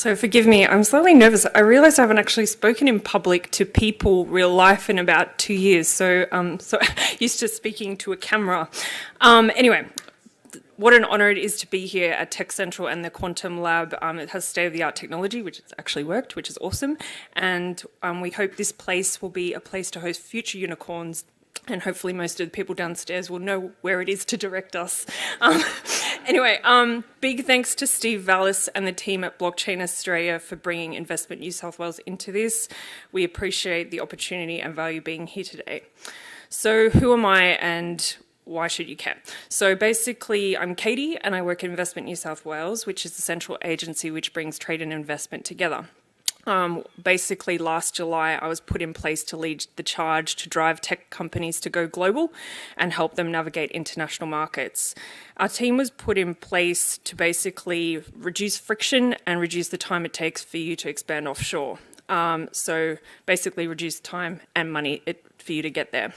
So forgive me, I'm slightly nervous. I realised I haven't actually spoken in public to people, real life, in about 2 years. So used to speaking to a camera. Anyway, what an honour it is to be here at Tech Central and the Quantum Lab. It has state-of-the-art technology, which has actually worked, which is awesome. And we hope this place will be a place to host future unicorns. And hopefully most of the people downstairs will know where it is to direct us. Anyway, big thanks to Steve Vallis and the team at Blockchain Australia for bringing Investment New South Wales into this. We appreciate the opportunity and value being here today. So who am I and why should you care? So basically, I'm Katie and I work at Investment New South Wales, which is the central agency which brings trade and investment together. Basically, last July, I was put in place to lead the charge to drive tech companies to go global and help them navigate international markets. Our team was put in place to basically reduce friction and reduce the time it takes for you to expand offshore. So basically reduce time and money for you to get there.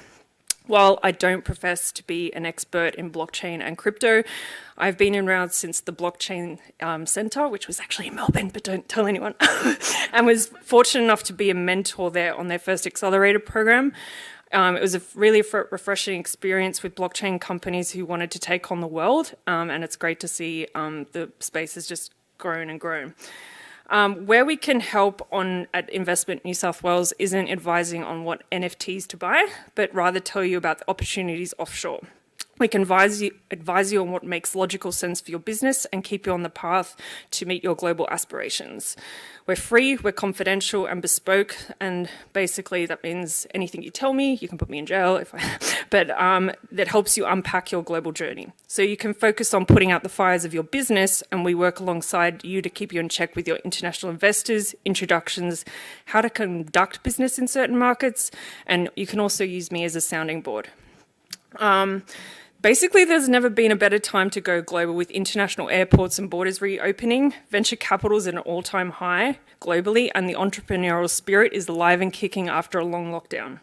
While I don't profess to be an expert in blockchain and crypto, I've been around since the Blockchain Centre, which was actually in Melbourne, but don't tell anyone, and was fortunate enough to be a mentor there on their first accelerator program. It was a really refreshing experience with blockchain companies who wanted to take on the world, and it's great to see the space has just grown and grown. Where we can help at Investment New South Wales isn't advising on what NFTs to buy, but rather tell you about the opportunities offshore. We can advise you on what makes logical sense for your business and keep you on the path to meet your global aspirations. We're free, we're confidential and bespoke, and basically that means anything you tell me, you can put me in jail, but that helps you unpack your global journey. So you can focus on putting out the fires of your business, and we work alongside you to keep you in check with your international investors, introductions, how to conduct business in certain markets, and you can also use me as a sounding board. Basically, there's never been a better time to go global with international airports and borders reopening. Venture capital is at an all-time high globally, and the entrepreneurial spirit is alive and kicking after a long lockdown.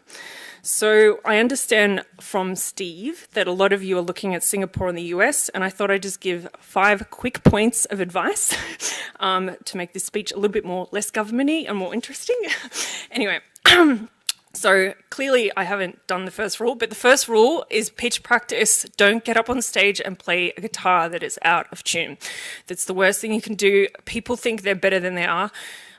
So I understand from Steve that a lot of you are looking at Singapore and the US, and I thought I'd just give 5 quick points of advice to make this speech a little bit less government-y and more interesting. Anyway. So clearly I haven't done the first rule, but the first rule is pitch practice. Don't get up on stage and play a guitar that is out of tune. That's the worst thing you can do. People think they're better than they are.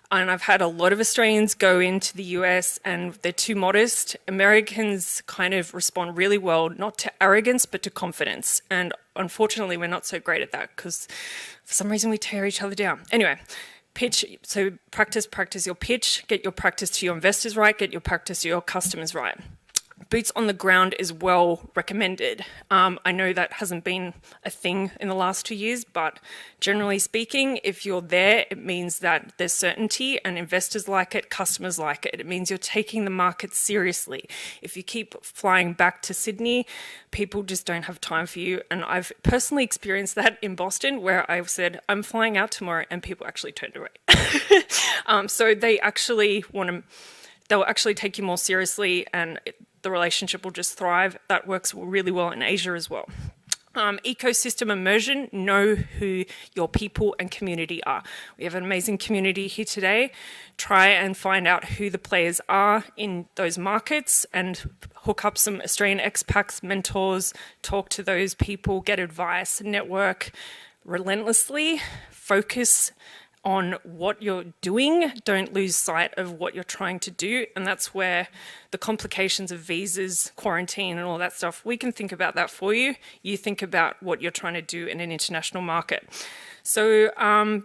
And I've had a lot of Australians go into the US and they're too modest. Americans kind of respond really well, not to arrogance, but to confidence. And unfortunately, we're not so great at that because for some reason we tear each other down. Anyway. Pitch, so practice your pitch, get your practice to your investors right, get your practice to your customers right. Boots on the ground is well recommended. I know that hasn't been a thing in the last 2 years, but generally speaking, if you're there, it means that there's certainty and investors like it, customers like it. It means you're taking the market seriously. If you keep flying back to Sydney, people just don't have time for you. And I've personally experienced that in Boston where I've said, I'm flying out tomorrow, and people actually turned away. So they actually they'll actually take you more seriously, and the relationship will just thrive. That works really well in Asia as well. Ecosystem immersion, know who your people and community are. We have an amazing community here today. Try and find out who the players are in those markets and hook up some Australian expats, mentors, talk to those people, get advice, network relentlessly, focus on what you're doing, don't lose sight of what you're trying to do. And that's where the complications of visas, quarantine, and all that stuff, we can think about that for you. You think about what you're trying to do in an international market. So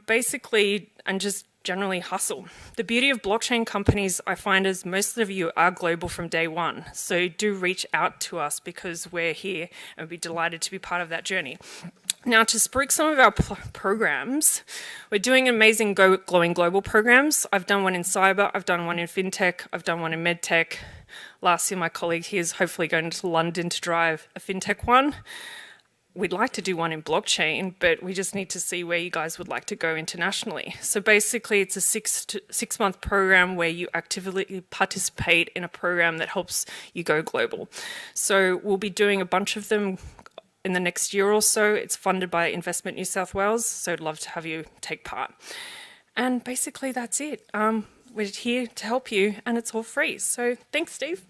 basically, and just generally hustle. The beauty of blockchain companies, I find, is most of you are global from day one. So do reach out to us because we're here and we'd be delighted to be part of that journey. Now, to spruik some of our programs, we're doing amazing glowing global programs. I've done one in cyber, I've done one in fintech, I've done one in medtech. Last year, my colleague here is hopefully going to London to drive a fintech one. We'd like to do one in blockchain, but we just need to see where you guys would like to go internationally. So basically, it's a 6-month program where you actively participate in a program that helps you go global. So we'll be doing a bunch of them in the next year or so. It's funded by Investment New South Wales, so I'd love to have you take part. And basically that's it. We're here to help you and it's all free. So thanks, Steve.